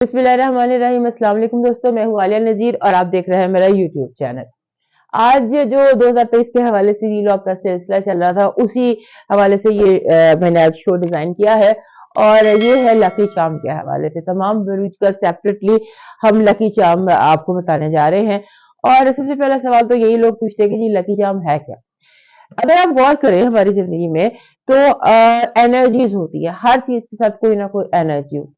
बिस्मिल्लाहिर्रहमानिर्रहीम। अस्सलाम वालेकुम दोस्तों, मैं हूं आलिया नजीर और आप देख रहे हैं मेरा यूट्यूब चैनल। आज जो 2023 के हवाले से वीलॉग का सिलसिला चल रहा था, उसी हवाले से मैंने आज शो डिजाइन किया है और ये है लकी चार्म के हवाले से। तमाम व्यूअर्स का सेपरेटली हम लकी चार्म आपको बताने जा रहे हैं। और सबसे पहला सवाल तो यही लोग पूछते हैं कि जी लकी चार्म है क्या। अगर आप गौर करें हमारी जिंदगी में तो एनर्जीज होती है, हर चीज के साथ कोई ना कोई एनर्जी होती है।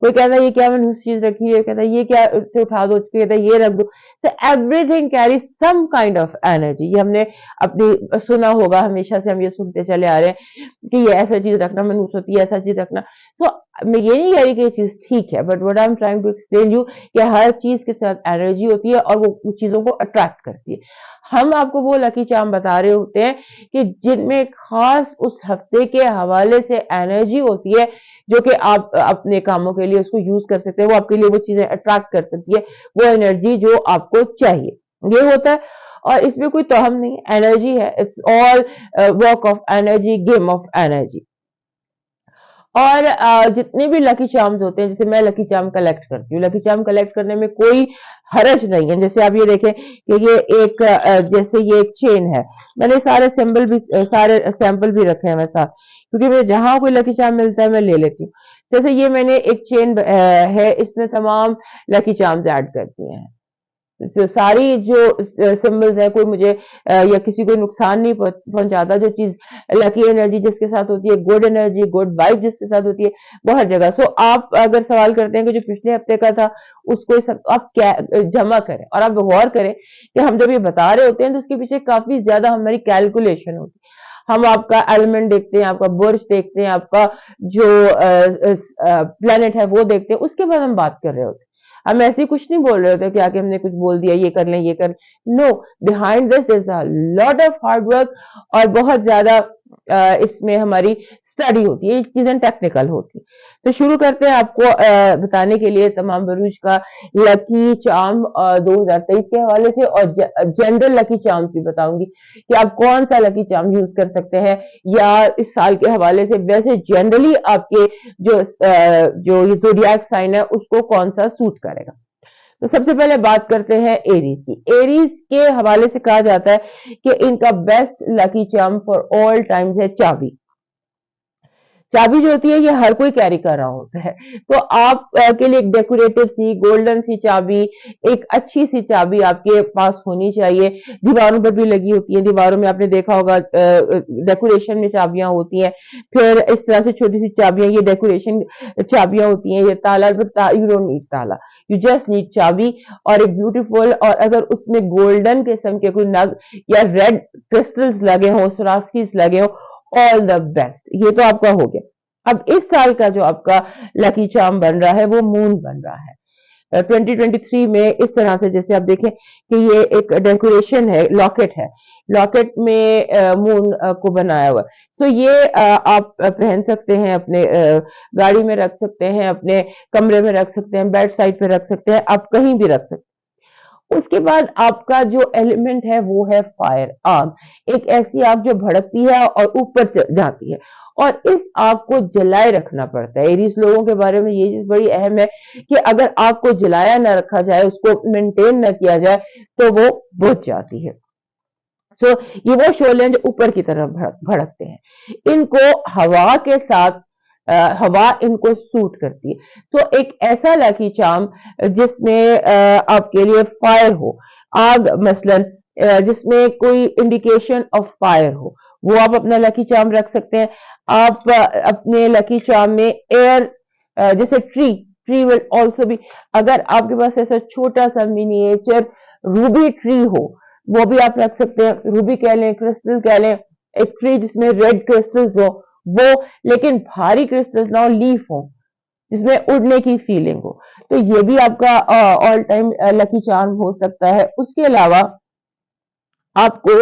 कोई कहता है ये क्या मैंने उस चीज रखी है, कहता है ये क्या से उठा दो, कहता है ये रख दो। So everything carry some kind of energy. ये हमने अपनी सुना होगा, हमेशा से हम ये सुनते चले आ रहे हैं कि ये ऐसा चीज रखना मनहूस होती है, ऐसा चीज रखना। तो मैं ये नहीं कह रही कि ये चीज ठीक है, but what I am trying to explain you कि हर चीज के साथ एनर्जी होती है और वो उन चीजों को अट्रैक्ट करती है। हम आपको वो लकी चार्म बता रहे होते हैं कि जिनमें खास उस हफ्ते के हवाले से एनर्जी होती है, जो कि आप अपने कामों के लिए उसको यूज कर सकते हैं। वो आपके लिए वो चीजें अट्रैक्ट कर सकती है, वो एनर्जी जो आपको चाहिए, ये होता है। और इसमें कोई तोहम नहीं, एनर्जी है। It's all work of energy, game of energy. और जितने भी लकी चार्म्स होते हैं, जैसे मैं लकी चार्म कलेक्ट करती हूँ, लकी चार्म कलेक्ट करने में कोई हरज नहीं है। जैसे आप ये देखें कि ये एक जैसे ये एक चेन है, मैंने सारे सिंबल भी सारे सैंपल भी रखे हैं मेरे साथ, क्योंकि मैं जहां कोई लकी चार्म मिलता है मैं ले लेती हूँ। जैसे ये मैंने एक चेन है, इसमें तमाम लकी चार्म्स ऐड कर दिए हैं। तो सारी जो सिंबल्स है, कोई मुझे या किसी को नुकसान नहीं पहुंचाता। जो चीज लकी एनर्जी जिसके साथ होती है, गुड एनर्जी गुड वाइब जिसके साथ होती है, वो हर जगह। सो आप अगर सवाल करते हैं कि जो पिछले हफ्ते का था उसको आप क्या जमा करें, और आप गौर करें कि हम जब ये बता रहे होते हैं तो उसके पीछे काफी ज्यादा हमारी कैलकुलेशन होती है। हम आपका एलिमेंट देखते हैं, आपका बुर्ज देखते हैं, आपका जो प्लेनेट है वो देखते हैं, उसके बाद हम बात कर रहे होते हैं। हम ऐसे ही कुछ नहीं बोल रहे होते कि आके हमने कुछ बोल दिया ये कर लें ये कर। No, behind this there is a lot of hard work और बहुत ज्यादा इसमें हमारी स्टडी होती है, चीजें टेक्निकल होती है। तो शुरू करते हैं आपको बताने के लिए तमाम बरूज का लकी चार्म 2023 के हवाले से, और जनरल लकी चार्म्स भी बताऊंगी कि आप कौन सा लकी चार्म यूज कर सकते हैं या इस साल के हवाले से वैसे जनरली आपके जो ये ज़ोडिएक साइन है उसको कौन सा सूट करेगा। तो सबसे पहले बात करते हैं एरीज की। एरीज के हवाले से कहा जाता है कि इनका best lucky charm for all times है चाबी। चाबी जो होती है ये हर कोई कैरी कर रहा होता है, तो आप के लिए एक डेकोरेटिव सी गोल्डन सी चाबी, एक अच्छी सी चाबी आपके पास होनी चाहिए। दीवारों पर भी लगी होती है, दीवारों में आपने देखा होगा डेकोरेशन में चाबियां होती हैं। फिर इस तरह से छोटी सी चाबियां, ये डेकोरेशन चाबियां होती हैं। ये ताला, यू डोंट नीड ताला, यू जस्ट नीड चाबी और एक ब्यूटीफुल, और अगर उसमें गोल्डन किस्म के कोई नग या रेड क्रिस्टल्स लगे हों, स्वरास्कीज लगे हों, ऑल द बेस्ट। ये तो आपका हो गया। अब इस साल का जो आपका लकी चार्म बन रहा है वो मून बन रहा है 2023 में। इस तरह से जैसे आप देखें कि ये एक डेकोरेशन है, लॉकेट है, लॉकेट में मून को बनाया हुआ है। सो ये आप पहन सकते हैं, अपने गाड़ी में रख सकते हैं, अपने कमरे में रख सकते हैं, बेड साइड पे रख सकते हैं, आप कहीं भी रख सकते हैं। उसके बाद आपका जो एलिमेंट है वो है फायर, आग। एक ऐसी आग जो भड़कती है और ऊपर जाती है, और इस आग को जलाए रखना पड़ता है। एरीज लोगों के बारे में ये चीज बड़ी अहम है कि अगर आग को जलाया ना रखा जाए, उसको मेंटेन ना किया जाए, तो वो बुझ जाती है। सो ये वो शोले जो ऊपर की तरफ भड़कते हैं, इनको हवा के साथ हवा इनको सूट करती है। तो एक ऐसा लकी चार्म जिसमें आपके लिए फायर हो, आग मसलन, जिसमें कोई इंडिकेशन ऑफ फायर हो, वो आप अपना लकी चार्म रख सकते हैं। आप अपने लकी चार्म में एयर, जैसे ट्री विल ऑल्सो भी, अगर आपके पास ऐसा छोटा सा मिनिएचर रूबी ट्री हो, वो भी आप रख सकते हैं। रूबी कह लें, क्रिस्टल कह लें, एक ट्री जिसमें रेड क्रिस्टल्स हो वो, लेकिन भारी क्रिस्टल्स ना हो, लीफ हो जिसमें उड़ने की फीलिंग हो, तो ये भी आपका ऑल टाइम लकी चार्म हो सकता है। उसके अलावा आपको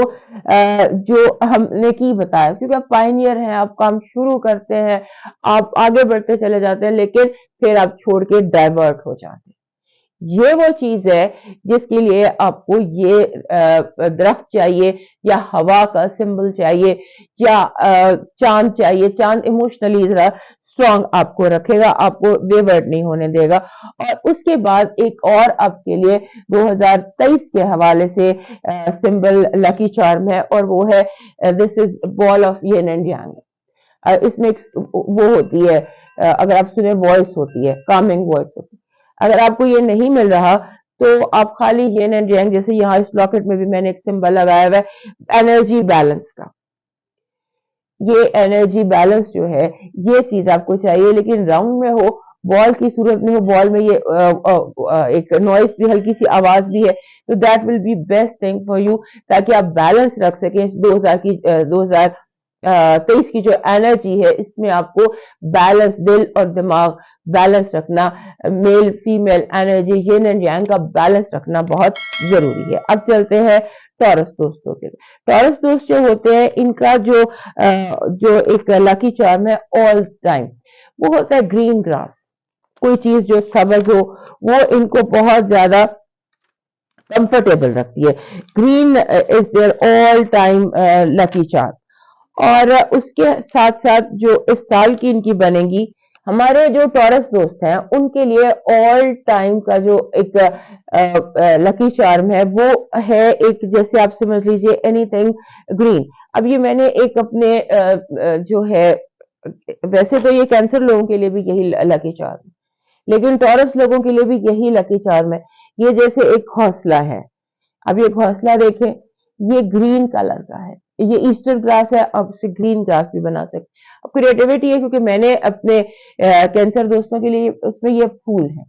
जो हमने की बताया, क्योंकि आप पाइनियर हैं, आप काम शुरू करते हैं, आप आगे बढ़ते चले जाते हैं, लेकिन फिर आप छोड़ के डाइवर्ट हो जाते हैं। ये वो चीज है जिसके लिए आपको ये दरख्त चाहिए, या हवा का सिंबल चाहिए, या चांद चाहिए। चांद इमोशनली जरा स्ट्रांग आपको रखेगा, आपको वेवर्ड नहीं होने देगा। और उसके बाद एक और आपके लिए 2023 के हवाले से सिंबल लकी चार्म है, और वो है this is ball of yen and yang. इसमें एक वो होती है, अगर आप सुने वॉइस होती है, कामिंग वॉइस होती है। अगर आपको ये नहीं मिल रहा तो आप खाली येन एंड यांग, जैसे यहाँ इस लॉकेट में भी मैंने एक सिंबल लगाया हुआ है एनर्जी बैलेंस का, ये एनर्जी बैलेंस जो है ये चीज आपको चाहिए, लेकिन राउंड में हो, बॉल की सूरत में हो, बॉल में ये एक नॉइस भी, हल्की सी आवाज भी है, तो that will be best thing for you, ताकि आप बैलेंस रख सकें इस 2023 की जो एनर्जी है, इसमें आपको बैलेंस, दिल और दिमाग बैलेंस रखना, male female energy, yen and yang का बैलेंस रखना बहुत जरूरी है। अब चलते हैं टॉरस दोस्तों के। टॉरस दोस्त जो होते हैं, इनका जो एक लकी चार्म है ऑल टाइम, वो होता है ग्रीन ग्रास। कोई चीज जो सब्ज हो वो इनको बहुत ज्यादा कंफर्टेबल रखती है। Green is their all time lucky charm. और उसके साथ साथ जो इस साल की इनकी बनेगी, हमारे जो टॉरस दोस्त हैं उनके लिए ऑल टाइम का जो एक लकी चार्म है वो है एक, जैसे आप समझ लीजिए एनीथिंग ग्रीन। अब ये मैंने एक अपने जो है, वैसे तो ये कैंसर लोगों के लिए भी यही लकी चार्म है, लेकिन टॉरस लोगों के लिए भी यही लकी चार्म है। ये जैसे एक हौसला है, अब ये घोंसला देखें, ये ग्रीन कलर का है, ये ईस्टर ग्रास है, अब से ग्रीन ग्रास भी बना सकते। अब क्रिएटिविटी है, क्योंकि मैंने अपने कैंसर दोस्तों के लिए उसमें ये फूल है,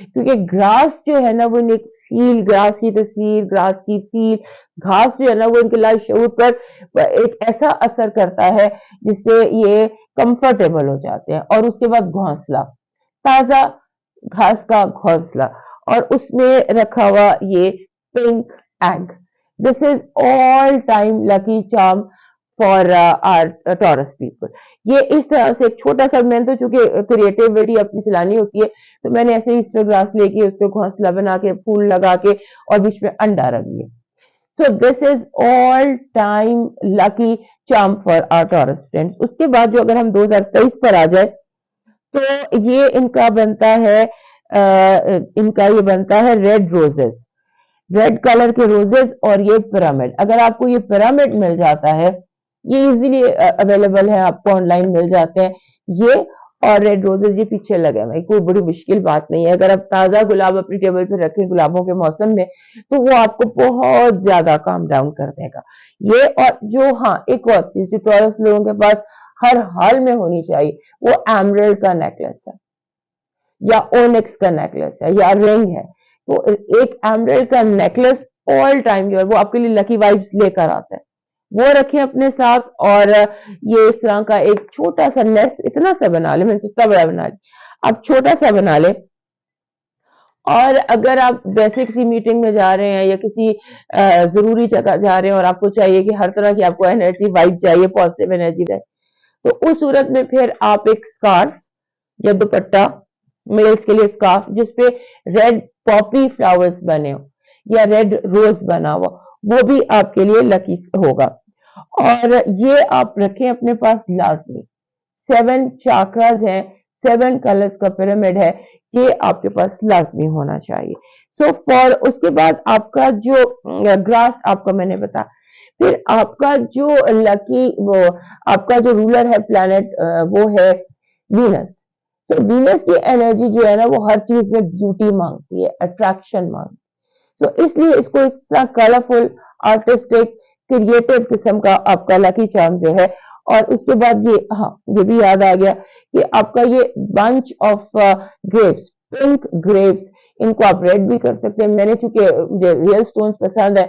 क्योंकि ग्रास जो है ना वो एक फील, ग्रास की तस्वीर, ग्रास की फील, घास जो है ना वो इनके लाइफ शऊर पर एक ऐसा असर करता है जिससे ये कंफर्टेबल हो जाते हैं। और उसके बाद घोंसला, ताजा घास का घोंसला, और उसमें रखा हुआ ये pink egg. This is all time lucky charm for our Taurus people. ये इस तरह से एक छोटा सा, मैंने तो चूंकि क्रिएटिविटी अपनी चलानी होती है, तो मैंने ऐसे ईस्टर ग्रास लेके उसको घोंसला बना के फूल लगा के और बीच में अंडा रख दिया। So this is all time lucky charm for our Taurus friends. उसके बाद जो, अगर हम 2023 पर आ जाए, तो ये इनका बनता है इनका ये बनता है रेड रोजेस, रेड कलर के रोजेस, और ये पिरामिड। अगर आपको ये पिरामिड मिल जाता है, ये इजीली अवेलेबल है, आपको ऑनलाइन मिल जाते हैं ये, और रेड रोजेस ये पीछे लगे हुए, कोई बड़ी मुश्किल बात नहीं है। अगर आप ताजा गुलाब अपनी टेबल पे रखें गुलाबों के मौसम में, तो वो आपको बहुत ज्यादा काम डाउन कर देगा ये। और जो, हाँ, एक और चीज जो टॉरस लोगों के पास हर हाल में होनी चाहिए, वो एमरल्ड का नेकलेस है, या ओनिक्स का नेकलेस है, या रिंग है। तो एक एमरल्ड का नेकलेस ऑल टाइम जो है वो आपके लिए लकी वाइब्स लेकर आता है, वो रखें अपने साथ। और ये इस तरह का एक छोटा सा नेस्ट, इतना सा बना ले, मैंने तो इतना बड़ा बना लिया, आप छोटा सा बना ले। और अगर आप वैसे किसी मीटिंग में जा रहे हैं या किसी जरूरी जगह जा रहे हैं और आपको चाहिए कि हर तरह की आपको एनर्जी वाइब चाहिए, पॉजिटिव एनर्जी चाहिए, तो उस सूरत में फिर आप एक स्कार्फ या दुपट्टा, मेल्स के लिए स्कार्फ जिसपे रेड पॉपी फ्लावर्स बने हो या रेड रोज बना हुआ, वो भी आपके लिए लकी होगा। और ये आप रखें अपने पास लाजमी। 7 चाक्रास हैं, 7 कलर्स का पिरामिड है, ये आपके पास लाजमी होना चाहिए। सो फॉर, उसके बाद आपका जो ग्रास आपका मैंने बताया, फिर आपका जो लकी, वो आपका जो रूलर है प्लैनेट, वो है वीनस। तो वीनस की एनर्जी जो है ना वो हर चीज में ब्यूटी मांगती है, अट्रैक्शन मांगती है। तो इसलिए इसको इतना कलरफुल, आर्टिस्टिक, क्रिएटिव किस्म का आपका लकी चार्म जो है। और उसके बाद ये, हाँ, ये भी याद आ गया कि आपका ये bunch of grapes, pink grapes, इनको आप रेड भी कर सकते हैं। मैंने चूंकि मुझे रियल स्टोन्स पसंद है,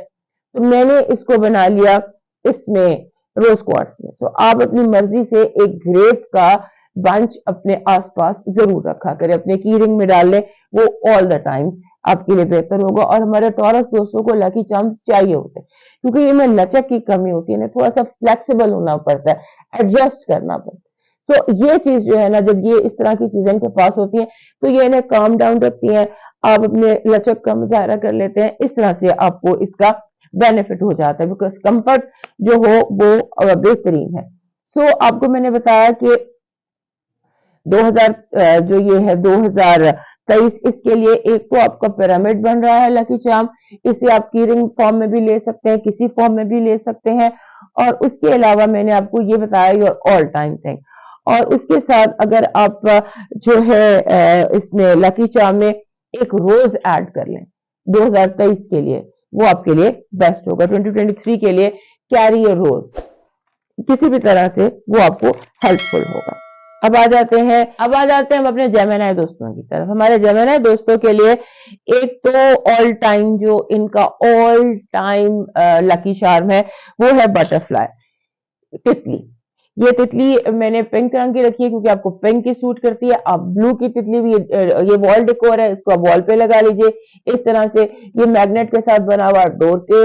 तो मैंने इसको बना लिया इसमें रोज क्वार्ट्स में। सो आप अपनी मर्जी से एक ग्रेप का बंच अपने आसपास जरूर रखा करें, अपने की रिंग में डाल लें, वो ऑल द टाइम आपके लिए बेहतर होगा। और हमारे टॉरस दोस्तों को लकी चार्म्स चाहिए होते हैं, क्योंकि इनमें लचक की कमी होती है ना, थोड़ा सा फ्लेक्सिबल होना पड़ता है, एडजस्ट करना पड़ता है। तो ये चीज जो है ना, जब ये इस तरह की चीजें इनके पास होती हैं, तो ये इन्हें काम डाउन रखती हैं, आप अपने लचक का मुजाहरा कर लेते हैं, इस तरह से आपको इसका बेनिफिट हो जाता है, बिकॉज कंफर्ट जो हो वो बेहतरीन है। सो आपको मैंने बताया कि 2000 जो ये है 2023, इसके लिए एक तो आपका पिरामिड बन रहा है लकी चार्म। इसे आप की रिंग फॉर्म में भी ले सकते हैं, किसी फॉर्म में भी ले सकते हैं। और उसके अलावा मैंने आपको ये बताया योर ऑल टाइम थिंग। और उसके साथ अगर आप जो है इसमें लकी चार्म में एक रोज ऐड कर लें 2023 के लिए, वो आपके लिए बेस्ट होगा। 2023 के लिए कैरी ए रोज, किसी भी तरह से वो आपको हेल्पफुल होगा। अब आ जाते हैं हम अपने जेमिनी दोस्तों की तरफ। हमारे जेमिनी दोस्तों के लिए एक तो ऑल टाइम जो इनका ऑल टाइम लकी चार्म है वो है बटरफ्लाई, तितली। ये तितली मैंने पिंक रंग की रखी है क्योंकि आपको पिंक की सूट करती है। आप ब्लू की तितली भी, ये वॉल डेकोर है, इसको आप वॉल पे लगा लीजिए इस तरह से। ये मैग्नेट के साथ बना हुआ डोर के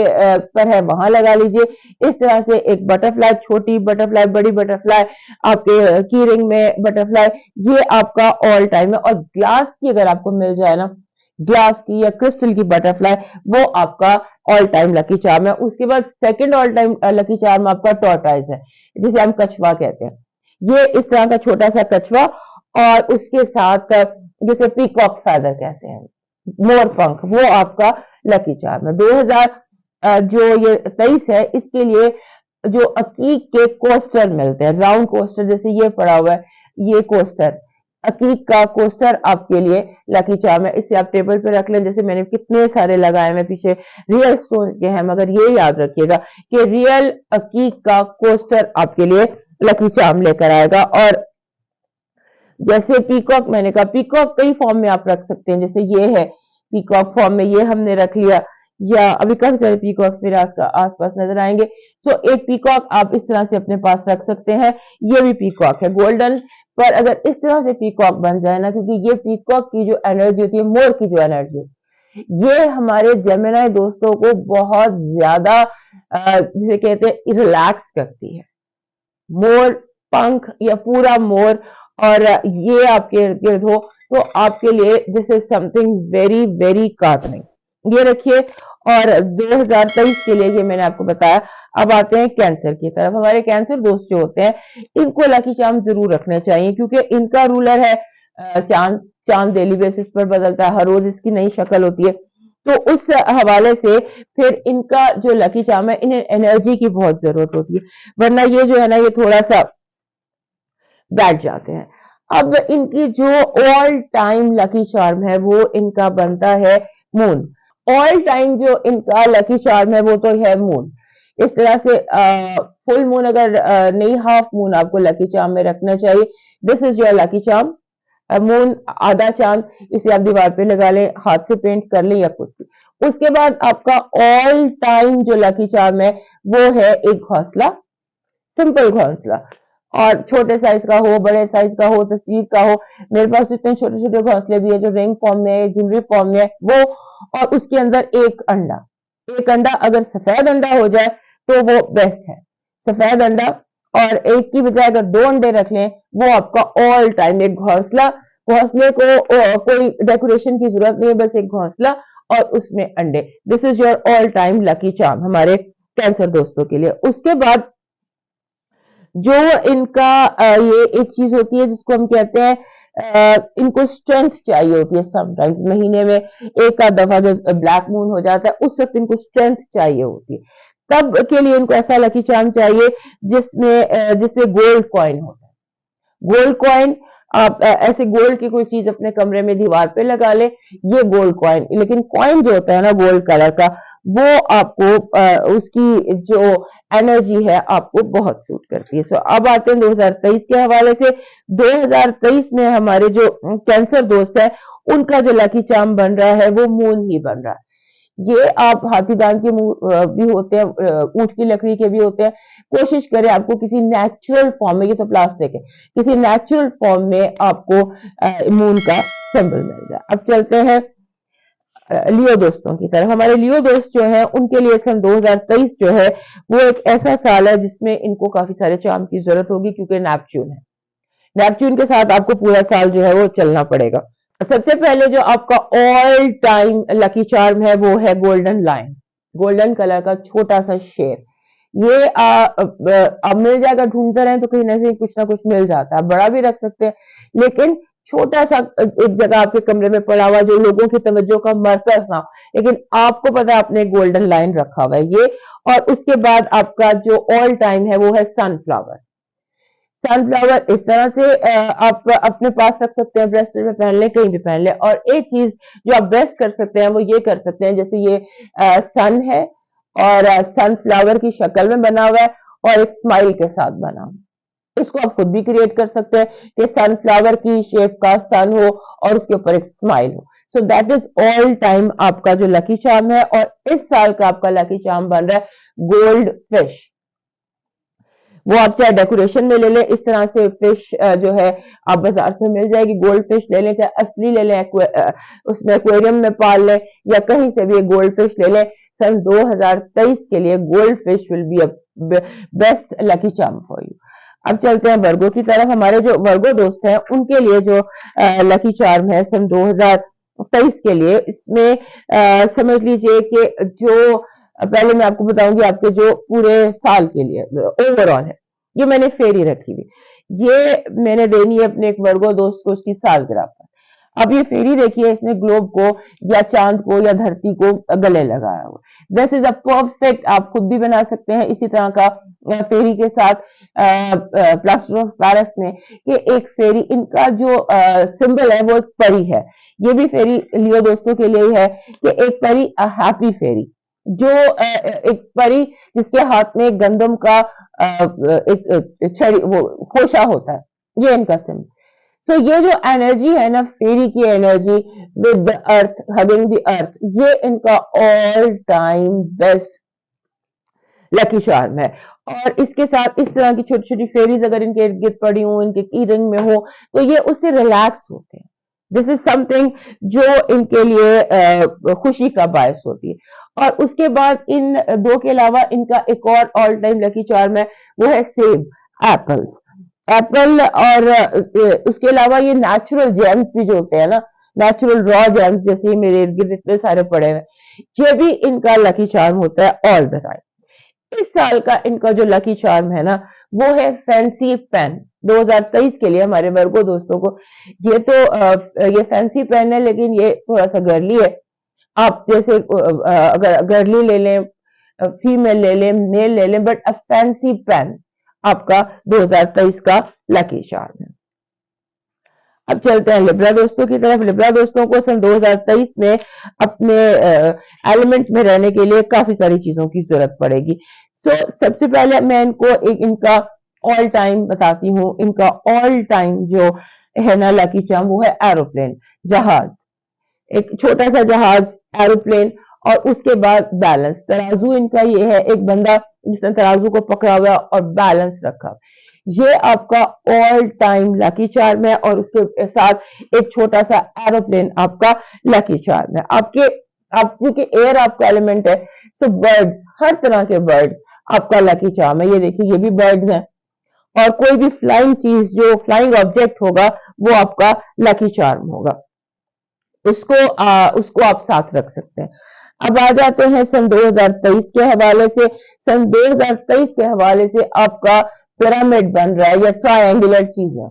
पर है, वहां लगा लीजिए इस तरह से। एक बटरफ्लाई, छोटी बटरफ्लाई, बड़ी बटरफ्लाई, आपके की रिंग में बटरफ्लाई, ये आपका ऑल टाइम है। और ग्लास की अगर आपको मिल जाए ना, ग्लास की या क्रिस्टल की बटरफ्लाई, वो आपका ऑल टाइम लकी चार्म है। उसके बाद second all time lucky charm आपका टॉर्टॉइज है, जिसे हम कछवा कहते हैं। ये इस तरह का छोटा सा कछवा, और उसके साथ जिसे पीकॉक फेदर कहते हैं, मोर पंख, वो आपका लकी चार्म है। 2000 जो ये 23 है, इसके लिए जो अकीक के कोस्टर मिलते हैं, राउंड कोस्टर, जैसे ये पड़ा हुआ है, ये कोस्टर अकीक का कोस्टर आपके लिए लकी चार्म है। इसे आप टेबल पे रख लें। जैसे मैंने कितने सारे लगाए हैं पीछे, रियल स्टोन्स के हैं, मगर ये याद रखिएगा कि रियल अकीक का कोस्टर आपके लिए लकी चार्म लेकर आएगा। और जैसे पीकॉक, मैंने कहा पीकॉक कई फॉर्म में आप रख सकते हैं। जैसे ये है पीकॉक फॉर्म में, ये हमने रख लिया, या अभी काफी सारे पीकॉक्स मेरे आसपास नजर आएंगे। तो एक पीकॉक आप इस तरह से अपने पास रख सकते हैं। ये भी पीकॉक है गोल्डन, पर अगर इस तरह से पीकॉक बन जाए ना, क्योंकि ये पीकॉक की जो एनर्जी होती है, मोर की जो एनर्जी, ये हमारे जेमिनी दोस्तों को बहुत ज्यादा जिसे कहते हैं रिलैक्स करती है। मोर पंख या पूरा मोर, और ये आपके इर्द गिर्द हो, तो आपके लिए this is something very very cartoning. ये रखिए। और 2023 के लिए ये मैंने आपको बताया। अब आते हैं कैंसर की तरफ। हमारे कैंसर दोस्त जो होते हैं, इनको लकी चार्म जरूर रखने चाहिए, क्योंकि इनका रूलर है चांद। चांद डेली बेसिस पर बदलता है, हर रोज इसकी नई शक्ल होती है। तो उस हवाले से फिर इनका जो लकी चार्म है, इन्हें एनर्जी की बहुत जरूरत होती है, वरना ये जो है ना, ये थोड़ा सा बैठ जाते हैं। अब इनकी जो ऑल टाइम लकी चार्म है, वो इनका बनता है मून। ऑल टाइम जो इनका लकी चार्म है, वो तो है मून। इस तरह से फुल मून अगर नहीं, हाफ मून आपको लकी चार्म में रखना चाहिए। This is your lucky charm. Moon, आधा चांद, इसे आप दीवार पे लगा लें, हाथ से पेंट कर लें या कुछ भी। उसके बाद आपका ऑल टाइम जो लकी चार्म है, वो है एक घोंसला, सिंपल घोंसला। और छोटे साइज का हो, बड़े साइज का हो, तस्वीर का हो। मेरे पास इतने छोटे छोटे घोंसले भी है जो रिंग फॉर्म में है, ज्वेलरी फॉर्म में है, वो। और उसके अंदर एक अंडा, एक अंडा अगर सफेद अंडा हो जाए तो वो बेस्ट है, सफेद अंडा। और एक की बजाय अगर 2 अंडे रख लें, वो आपका ऑल टाइम एक घोंसला। घोंसले को कोई डेकोरेशन की जरूरत नहीं है, बस एक घोंसला और उसमें अंडे। This is your all time lucky charm हमारे कैंसर दोस्तों के लिए। उसके बाद जो इनका ये एक चीज होती है जिसको हम कहते हैं, इनको स्ट्रेंथ चाहिए होती है। समटाइम्स महीने में एक आध दफा जब ब्लैक मून हो जाता है, उस वक्त इनको स्ट्रेंथ चाहिए होती है। तब के लिए इनको ऐसा लकी चार्म चाहिए जिसमें गोल्ड कॉइन होता है। गोल्ड कॉइन, आप ऐसे गोल्ड की कोई चीज अपने कमरे में दीवार पे लगा ले, ये गोल्ड कॉइन। लेकिन कॉइन जो होता है ना गोल्ड कलर का, वो आपको उसकी जो एनर्जी है आपको बहुत सूट करती है। सो अब आते हैं 2023 के हवाले से। 2023 में हमारे जो कैंसर दोस्त है, उनका जो लकी चार्म बन रहा है, वो मून ही बन रहा है। ये आप हाथीदान के भी होते हैं, ऊंट की लकड़ी के भी होते हैं। कोशिश करें आपको किसी नेचुरल फॉर्म में, ये तो प्लास्टिक है, किसी नेचुरल फॉर्म में आपको मून का सिंबल मिल जाए। अब चलते हैं लियो दोस्तों की तरफ। हमारे लियो दोस्त जो है, उनके लिए सन 2023 जो है, वो एक ऐसा साल है जिसमें इनको काफी सारे चार्म की जरूरत होगी, क्योंकि नेपच्यून है। नेपच्यून के साथ आपको पूरा साल जो है वो चलना पड़ेगा। सबसे पहले जो आपका ऑल टाइम लकी चार्म है, वो है गोल्डन लायन, गोल्डन कलर का छोटा सा शेर। ये अब मिल जाएगा, ढूंढते रहे तो कहीं ना कुछ मिल जाता है। बड़ा भी रख सकते हैं, लेकिन छोटा सा एक जगह आपके कमरे में पड़ा हुआ जो लोगों की तवज्जो का मरकज ना हो, लेकिन आपको पता है आपने गोल्डन लाइन रखा हुआ है ये। और उसके बाद आपका जो ऑल टाइम है वो है सनफ्लावर। सनफ्लावर इस तरह से आप अपने पास रख सकते हैं, ब्रेसलेट में पहन ले, कहीं भी पहन ले। और एक चीज जो आप बेस्ट कर सकते हैं वो ये कर सकते हैं, जैसे ये सन है और सनफ्लावर की शक्ल में बना हुआ है और एक स्माइल के साथ बना हुआ है। इसको आप खुद भी क्रिएट कर सकते हैं कि सनफ्लावर की शेप का सन हो और उसके ऊपर एक स्माइल हो। So that is all time आपका जो लकी चार्म है। और इस साल का आपका लकी चार्म बन रहा है गोल्ड फिश। वो आप चाहे डेकोरेशन में ले लें, इस तरह से फिश जो है आप बाजार से मिल जाएगी। गोल्ड फिश ले लें, चाहे असली ले लें, उसमें एक्वेरियम में पाल लें, या कहीं से भी गोल्ड फिश ले लें। सन 2023 के लिए gold fish will be a best lucky charm for you. अब चलते हैं वर्गो की तरफ। हमारे जो वर्गो दोस्त हैं उनके लिए जो लकी चार्म है सन 2023 के लिए, इसमें समझ लीजिए कि जो पहले मैं आपको बताऊंगी आपके जो पूरे साल के लिए ओवरऑल है। ये मैंने फेरी रखी हुई, ये मैंने देनी है अपने एक वर्गो दोस्त को उसकी सालगिरह पर। अब ये फेरी देखिए, इसने ग्लोब को या चांद को या धरती को गले लगाया हुआ। दिस इज अ परफेक्ट, आप खुद भी बना सकते हैं इसी तरह का फेरी के साथ प्लास्टर ऑफ पेरिस में। कि एक फेरी, इनका जो सिंबल है वो एक परी है। ये भी फेरी लियो दोस्तों के लिए है कि एक परी, अ हैप्पी फेरी, जो एक परी जिसके हाथ में गंदम का एक छड़ी, वो खोशा होता है, ये इनका सिंबल। सो ये जो एनर्जी है ना, फेरी की energy with the earth, hugging the earth, ये इनका all time best lucky charm है। और इसके साथ इस तरह की छोटी छोटी फेरीज अगर इनके इर्द गिर्द पड़ी हो, इनके की रिंग में हो, तो ये उससे रिलैक्स होते हैं। दिस इज समथिंग जो इनके लिए खुशी का बायस होती है। और उसके बाद इन दो के अलावा इनका एक और ऑल टाइम लकी चार्म है, वो है सेब, एप्पल्स। एप्पल और उसके अलावा ये नेचुरल जेम्स भी जो होते हैं ना, नेचुरल रॉ जेम्स, जैसे मेरे इर्द गिर्द इतने सारे पड़े हैं, ये भी इनका लकी चार्म होता है ऑल द टाइम। इस साल का इनका जो लकी चार्म है ना, वो है फैंसी पेन। 2023 के लिए हमारे वर्गो दोस्तों को ये तो ये फैंसी पेन है, लेकिन ये थोड़ा सा गर्ली है। आप जैसे अगर गर्ली ले लें, फीमेल ले लें, मेल ले लें, बट अ फैंसी पेन आपका 2023 का लकी चार्म है। अब चलते हैं लिब्रा दोस्तों की तरफ। लिब्रा दोस्तों को सन 2023 में अपने एलिमेंट में रहने के लिए काफी सारी चीजों की जरूरत पड़ेगी। सो सबसे पहले मैं इनको एक इनका ऑल टाइम बताती हूँ। इनका ऑल टाइम जो है ना लकी चार्म, वो है एरोप्लेन, जहाज। एक छोटा सा जहाज, एरोप्लेन, और उसके बाद बैलेंस, तराजू इनका ये है, एक बंदा जिसने तराजू को पकड़ा हुआ और बैलेंस रखा। ये आपका ऑल टाइम लकी चार्म है। और उसके साथ एक छोटा सा एरोप्लेन आपका लकी चार्म है। आपके आप क्योंकि एयर आपका एलिमेंट है, सो बर्ड्स, हर तरह के बर्ड्स आपका लकी चार्म है। ये देखिए, ये भी बर्ड्स हैं। और कोई भी फ्लाइंग चीज, जो फ्लाइंग ऑब्जेक्ट होगा, वो आपका लकी चार्म होगा। उसको आप साथ रख सकते हैं। अब आ जाते हैं सन 2023 के हवाले से। सन 2023 के हवाले से आपका पिरामिड बन रहा है या ट्रायंगुलर चीज है।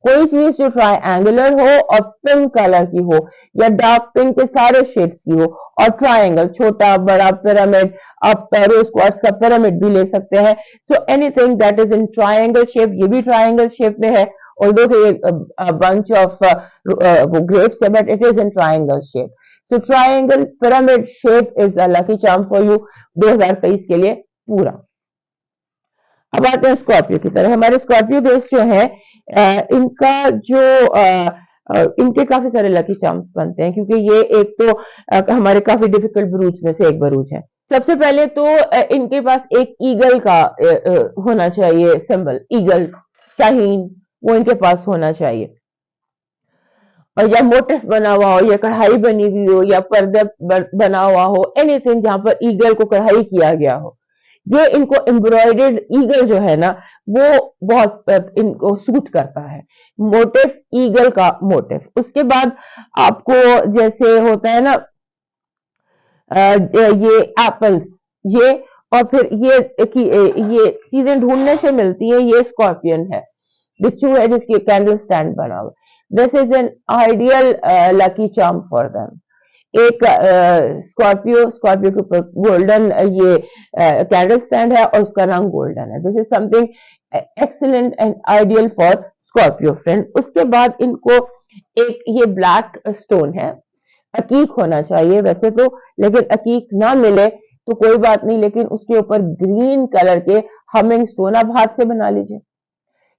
कोई चीज जो ट्रायंगुलर हो और पिंक कलर की हो, या डार्क पिंक के सारे शेड्स की हो, और ट्रायंगल, छोटा बड़ा पिरामिड, आप पेरो स्क्वाड्स का पिरामिड भी ले सकते हैं। So anything that is in triangle shape, ये भी ट्रायंगल शेप में है। although a bunch of grapes, but it is in triangle shape. So triangle pyramid shape is a lucky charm for you 2023 के लिए पूरा। अब आते हैं स्कॉर्पियो की तरफ। हमारे स्कॉर्पियो दोस्त जो हैं, इनका जो इनके काफी सारे लकी चार्म्स बनते हैं, क्योंकि ये एक तो हमारे काफी डिफिकल्ट बरूज में से एक बरूज है। सबसे पहले तो इनके पास एक ईगल का होना चाहिए सिंबल, ईगल, शाहीन, वो इनके पास होना चाहिए। और या मोटिफ बना हुआ हो, या कढ़ाई बनी हुई हो, या पर्दा बना हुआ हो, एनीथिंग जहां पर ईगल को कढ़ाई किया गया हो। ये इनको एम्ब्रॉयडर्ड ईगल जो है ना, वो बहुत इनको सूट करता है। मोटिफ, ईगल का मोटिफ। उसके बाद आपको जैसे होता है ना, ये एप्पल्स, ये और फिर ये चीजें ढूंढने से मिलती है। ये स्कॉर्पियन है, बिच्छू है जिसकी कैंडल स्टैंड बना हुआ। This is an ideal lucky charm for them. एक स्कॉर्पियो के ऊपर गोल्डन ये कैंडल स्टैंड है और उसका रंग गोल्डन है। This is something excellent and ideal for Scorpio friends. उसके बाद इनको एक ये ब्लैक स्टोन है, अकीक होना चाहिए वैसे तो, लेकिन अकीक ना मिले तो कोई बात नहीं, लेकिन उसके ऊपर ग्रीन कलर के हमिंग स्टोन आप हाथ से बना लीजिए।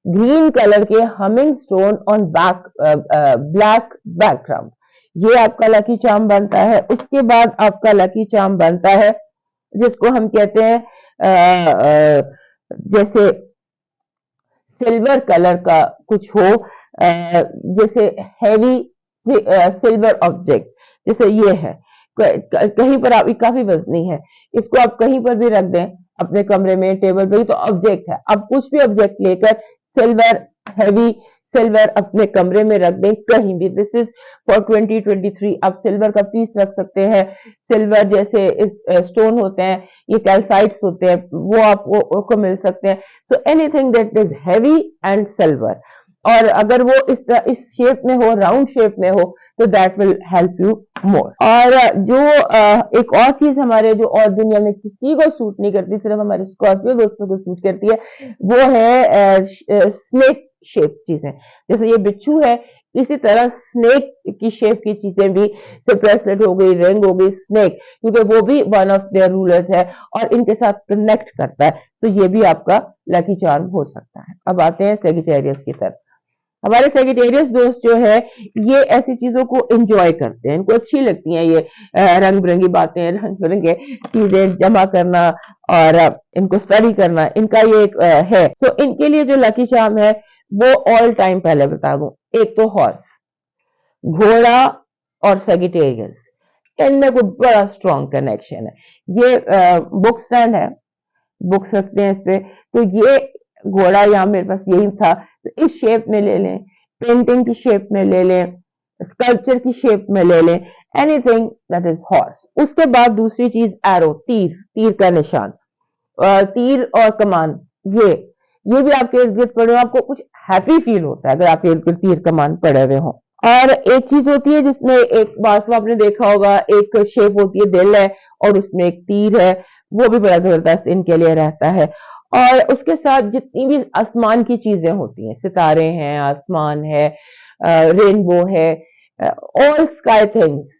ग्रीन कलर के humming stone on black background, ये आपका लकी चार्म बनता है। उसके बाद आपका लकी चार्म बनता है जिसको हम कहते हैं जैसे सिल्वर कलर का कुछ हो, जैसे हैवी सिल्वर ऑब्जेक्ट, जैसे ये है। कहीं पर आप, काफी वजनी है, इसको आप कहीं पर भी रख दें अपने कमरे में, टेबल पे, तो ऑब्जेक्ट है। आप कुछ भी ऑब्जेक्ट लेकर सिल्वर, हैवी सिल्वर अपने कमरे में रख दें कहीं भी। This is for 2023। आप सिल्वर का पीस रख सकते हैं। सिल्वर जैसे इस स्टोन होते हैं, ये कैल्साइट्स होते हैं, वो आपको मिल सकते हैं। So anything that is heavy and silver, और अगर वो इस शेप में हो, राउंड शेप में हो, तो that will help you more. और जो एक और चीज हमारे जो और दुनिया में किसी को सूट नहीं करती, सिर्फ हमारे स्कॉर्पियो दोस्तों को सूट करती है, वो है स्नेक शेप चीजें। जैसे ये बिच्छू है, इसी तरह स्नेक की शेप की चीजें भी, ब्रेसलेट हो गई, रिंग हो गई, स्नेक, क्योंकि वो भी वन ऑफ देयर रूलर्स है और इनके साथ कनेक्ट करता है, तो ये भी आपका लकी चार्म हो सकता है। अब आते हैं सेजिटेरियस की तरफ। हमारे सेजिटेरियस दोस्त जो है, ये ऐसी चीजों को एंजॉय करते हैं, इनको अच्छी लगती हैं ये रंग बिरंगी बातें, रंग बिरंगे चीजें जमा करना और इनको स्टडी करना, इनका ये एक है। सो इनके लिए जो लकी चार्म है वो ऑल टाइम, पहले बता दूं, एक तो हॉर्स, घोड़ा और सेजिटेरियस, इनमें कोई बड़ा स्ट्रॉन्ग कनेक्शन है। ये बुक स्टैंड है, बुक्स रखते हैं इस पे, तो ये घोड़ा यहाँ मेरे पास यही था, तो इस शेप में ले लें, पेंटिंग की शेप में ले लें, स्कल्पचर की शेप में ले लें, एनीथिंग दैट इज हॉर्स। उसके बाद दूसरी चीज एरो, तीर, तीर का निशान, तीर और कमान, ये भी आपके इर्द गिर्द पड़े हो, आपको कुछ हैप्पी फील होता है अगर आपके इर्द गिर्द तीर कमान पड़े हुए हों। और एक चीज होती है जिसमें एक बात आपने देखा होगा, एक शेप होती है, दिल है और उसमें एक तीर है, वो भी बड़ा जबरदस्त इनके लिए रहता है। और उसके साथ जितनी भी आसमान की चीजें होती हैं, सितारे हैं, आसमान है, रेनबो है, ऑल स्काई थिंग्स,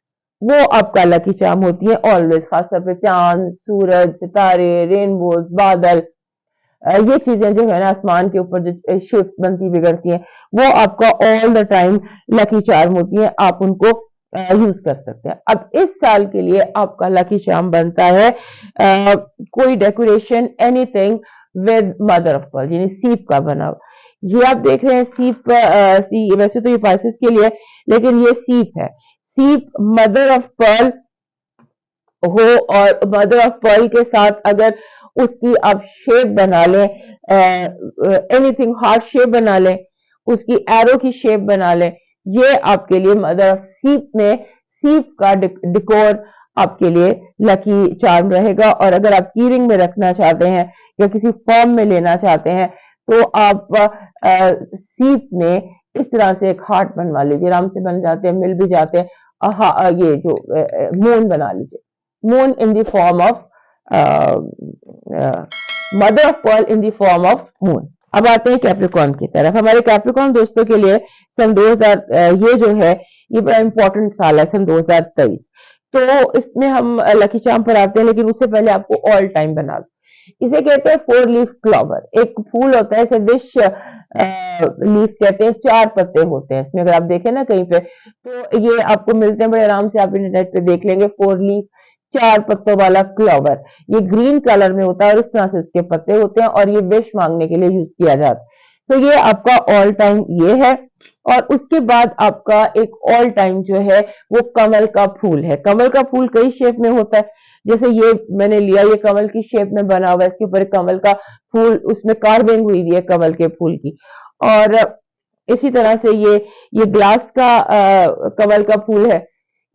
वो आपका लकी चार्म होती है ऑलवेज। खासतौर पे चांद, सूरज, सितारे, रेनबोज, बादल, ये चीजें जो है ना आसमान के ऊपर जो शिफ्ट बनती बिगड़ती हैं, वो आपका all the time lucky charm होती है, आप उनको यूज कर सकते हैं। अब इस साल के लिए आपका लकी चार्म बनता है कोई decoration, anything with mother of pearl, यानी सीप का बना हुआ। ये आप देख रहे हैं सीप, वैसे तो ये पाइसेस के लिए, लेकिन ये सीप है। सीप मदर ऑफ पर्ल हो, और मदर ऑफ पर्ल के साथ अगर उसकी आप शेप बना लें, एनीथिंग हार्ट शेप बना लें, उसकी एरो की शेप बना लें, ये आपके लिए मदर ऑफ सीप में सीप का डिकोर आपके लिए लकी चार्म रहेगा। और अगर आप कीरिंग में रखना चाहते हैं या किसी फॉर्म में लेना चाहते हैं, तो आप सीप में इस तरह से एक हार्ट बनवा लीजिए, आराम से बन जाते हैं, मिल भी जाते हैं। ये जो मून बना लीजिए, moon in the form of mother of pearl in the form of moon. अब आते हैं कैप्रिकॉर्न की तरफ। हमारे कैप्रिकॉर्न दोस्तों के लिए सन 2000 ये जो है, ये बड़ा इंपॉर्टेंट साल है, सन 2023। तो इसमें हम लकी चार्म पर आते हैं, लेकिन उससे पहले आपको ऑल टाइम बना दो। इसे कहते हैं 4 लीफ क्लॉवर। एक फूल होता है, इसे विश लीफ कहते हैं, 4 पत्ते होते हैं इसमें, अगर आप देखें ना कहीं पे, तो ये आपको मिलते हैं बड़े आराम से, आप इंटरनेट पे देख लेंगे। 4 लीफ, 4 पत्तों वाला क्लॉवर, ये ग्रीन कलर में होता है और इस तरह से उसके पत्ते होते हैं, और ये विश मांगने के लिए यूज किया जाता है। तो ये आपका ऑल टाइम ये है। और उसके बाद आपका एक ऑल टाइम जो है वो कमल का फूल है। कमल का फूल कई शेप में होता है, जैसे ये मैंने लिया, ये कमल की शेप में बना हुआ है, इसके ऊपर कमल का फूल, उसमें कार्विंग हुई हुई है कमल के फूल की। और इसी तरह से ये ग्लास का कमल का फूल है।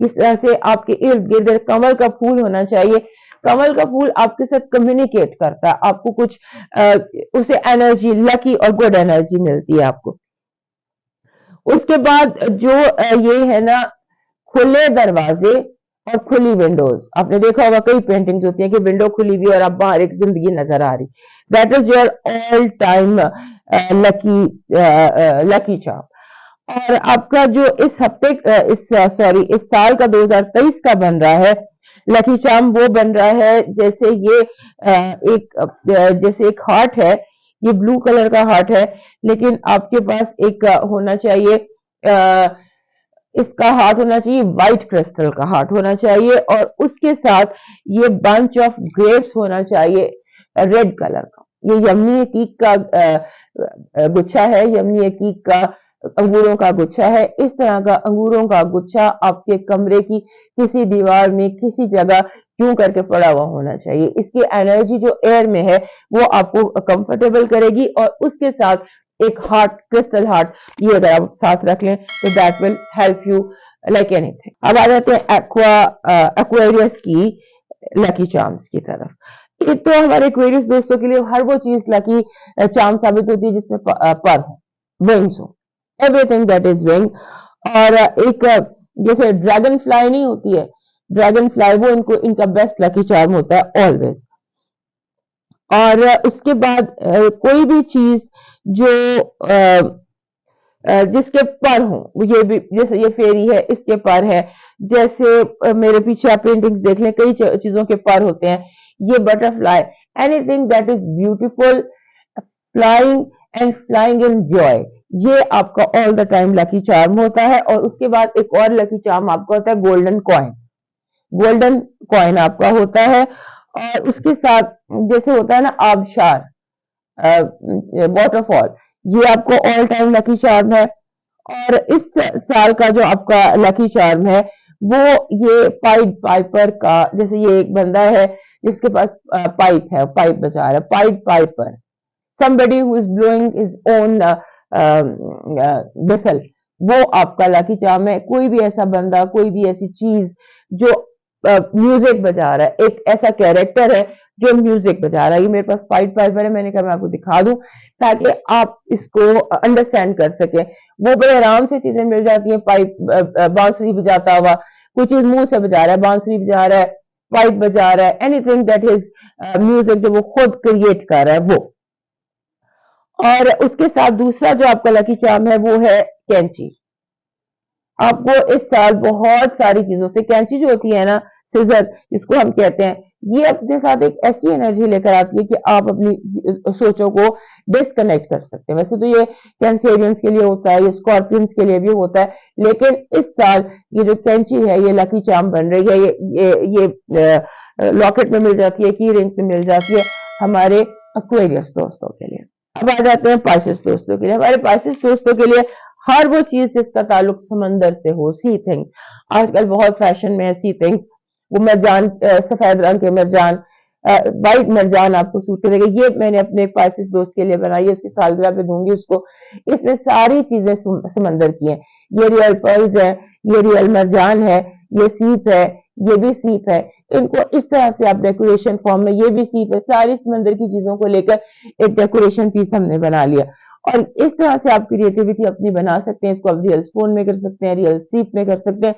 इस तरह से आपके इर्द गिर्द कमल का फूल होना चाहिए। कमल का फूल आपके साथ कम्युनिकेट करता है, आपको कुछ उसे एनर्जी, लकी और गुड एनर्जी मिलती है आपको। उसके बाद जो ये है ना, खुले दरवाजे और खुली विंडोज, आपने देखा होगा कई पेंटिंग्स होती है कि विंडो खुली हुई और अब बाहर एक जिंदगी नजर आ रही, that is your all time lucky lucky charm. और आपका जो इस हफ्ते इस साल का 2023 का बन रहा है लकी चार्म, वो बन रहा है जैसे ये जैसे एक हार्ट है, ये ब्लू कलर का हार्ट है, लेकिन आपके पास एक होना चाहिए, इसका हार्ट होना चाहिए व्हाइट क्रिस्टल का हार्ट होना चाहिए, और उसके साथ ये बंच ऑफ ग्रेप्स होना चाहिए रेड कलर का। ये यमनी हकीक का गुच्छा है, यमनी हकीक का अंगूरों का गुच्छा है। इस तरह का अंगूरों का गुच्छा आपके कमरे की किसी दीवार में किसी जगह क्यों करके पड़ा हुआ होना चाहिए। इसकी एनर्जी जो एयर में है वो आपको कंफर्टेबल करेगी, और उसके साथ एक हार्ट, क्रिस्टल हार्ट, ये अगर आप साथ रख लें तो that will help you like anything. अब आ जाते हैं एक्वेरियस की लकी चार्म्स की तरफ। एक तो हमारे एक्वेरियस दोस्तों के लिए हर वो चीज लकी चार्म साबित होती है जिसमें पर हो, विंग्स हो, एवरीथिंग दैट इज विंग। और एक जैसे ड्रैगन फ्लाई नहीं होती है, ड्रैगन फ्लाई वो इनका बेस्ट लकी चार्म होता है ऑलवेज। और उसके बाद कोई भी चीज जो जिसके पर हो, ये भी जैसे ये फेरी है इसके पर है, जैसे मेरे पीछे आप पेंटिंग्स देख लें कई चीजों के पर होते हैं, ये butterfly, anything that is beautiful, flying and flying in joy, ये आपका all the time lucky charm होता है। और उसके बाद एक और लकी चार्म आपका होता है गोल्डन कॉइन, गोल्डन कॉइन आपका होता है। और उसके साथ जैसे होता है ना आबशार, वाटरफॉल, ये आपको ऑल टाइम लकी चार्म है। और इस साल का जो आपका लकी चार्म है वो ये पाइड पाइपर का, जैसे ये एक बंदा है जिसके पास पाइप है, पाइप बजा रहा है, pied Piper, somebody who is blowing his own whistle, वो आपका लकी चार्म है। कोई भी ऐसा बंदा, कोई भी ऐसी चीज जो म्यूजिक बजा रहा है, एक ऐसा कैरेक्टर है जो म्यूजिक बजा रहा है। ये मेरे पास पाइड पाइपर है, मैंने कहा मैं आपको दिखा दूं ताकि आप इसको अंडरस्टैंड कर सके। वो बड़े आराम से चीजें मिल जाती हैं, पाइप बांसुरी बजाता हुआ, कोई चीज मुंह से बजा रहा है, बांसुरी बजा रहा है, पाइप बजा रहा है, एनीथिंग दैट इज म्यूजिक जो वो खुद क्रिएट कर रहा है वो। और उसके साथ दूसरा जो आपका लकी चार्म है वो है कैंची। आपको इस साल बहुत सारी चीजों से, कैंची जो होती है ना, सिजर जिसको हम कहते हैं, ये अपने साथ एक ऐसी एनर्जी लेकर आती है कि आप अपनी सोचों को डिस्कनेक्ट कर सकते हैं। वैसे तो ये कैंसेरियंस के लिए होता है, ये स्कॉर्पियंस के लिए भी होता है, लेकिन इस साल ये जो कैंची है ये लकी चार्म बन रही है। ये लॉकेट में मिल जाती है, की रिंग्स में मिल जाती है हमारे एक्वेरियस दोस्तों के लिए। अब आ जाते हैं पाइसेस दोस्तों के लिए। हमारे पाइसेस दोस्तों के लिए हर वो चीज जिसका ताल्लुक समंदर से हो, सी थिंग, आजकल बहुत फैशन में है सी थिंग्स, वो मरजान, सफेद रंग के मरजान, वाइट मरजान आपको सूट करेगा। ये मैंने अपने पाइसेस दोस्त के लिए बनाई है, उसकी सालगिरह पे दूंगी उसको। इसमें सारी चीजें समंदर की हैं, ये रियल पर्ल्स है, ये रियल मरजान है, ये सीप है, ये भी सीप है। इनको इस तरह से आप डेकोरेशन फॉर्म में, ये भी सीप है, सारी समंदर की चीजों को लेकर एक डेकोरेशन पीस हमने बना लिया। और इस तरह से आप क्रिएटिविटी अपनी बना सकते हैं। इसको आप रियल स्टोन में कर सकते हैं, रियल सीप में कर सकते हैं,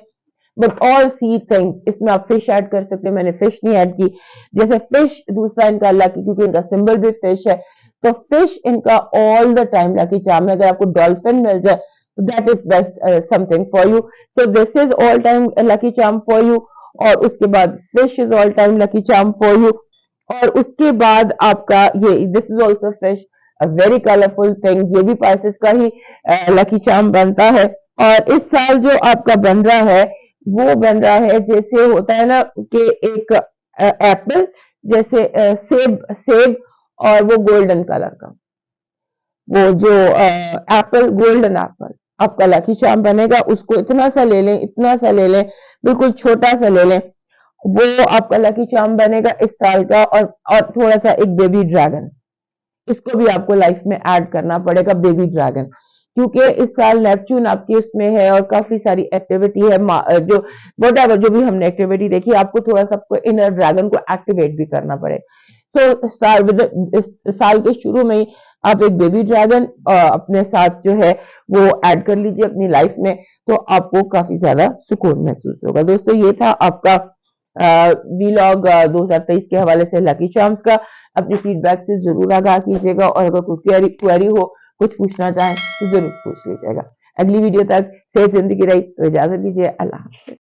बट ऑल सी थिंग्स। इसमें आप फिश ऐड कर सकते हैं, मैंने फिश नहीं ऐड की। जैसे फिश दूसरा इनका लकी, क्योंकि इनका सिंबल भी फिश है, तो फिश इनका all the time lucky charm है। अगर आपको डॉल्फिन मिल जाए तो that is best something for you. So this is all time lucky charm for you. और उसके बाद fish is all time lucky charm for you. और उसके बाद आपका ये this is also fish, a very colourful thing, ये भी पाइसेस का ही लकी चार्म बनता है। और इस साल जो आपका बन रहा है वो बन रहा है जैसे होता है ना कि एक एप्पल, जैसे सेब और वो गोल्डन कलर का, वो जो एप्पल, गोल्डन एप्पल आपका लकी चार्म बनेगा। उसको इतना सा ले लें, इतना सा ले लें, बिल्कुल छोटा सा ले लें, वो आपका लकी चार्म बनेगा इस साल का। और थोड़ा सा एक बेबी ड्रैगन, इसको भी आपको लाइफ में ऐड करना पड़ेगा, बेबी ड्रैगन, क्योंकि इस साल नेपच्यून आपकी उसमें है और काफी सारी एक्टिविटी है, जो वट जो भी हमने एक्टिविटी देखी, आपको थोड़ा सा इनर ड्रैगन को एक्टिवेट भी करना पड़े। सो इस साल के शुरू में ही आप एक बेबी ड्रैगन अपने साथ जो है वो ऐड कर लीजिए अपनी लाइफ में, तो आपको काफी ज्यादा सुकून महसूस होगा। दोस्तों, ये था आपका वीलॉग 2023 के हवाले से लकी चार्म्स का। अपनी फीडबैक से जरूर आगाह कीजिएगा और अगर कोई क्वेरी हो, कुछ पूछना चाहें तो जरूर पूछ लीजिएगा। अगली वीडियो तक सेहत जिंदगी रही तो इजाजत दीजिए। अल्लाह हाफिज।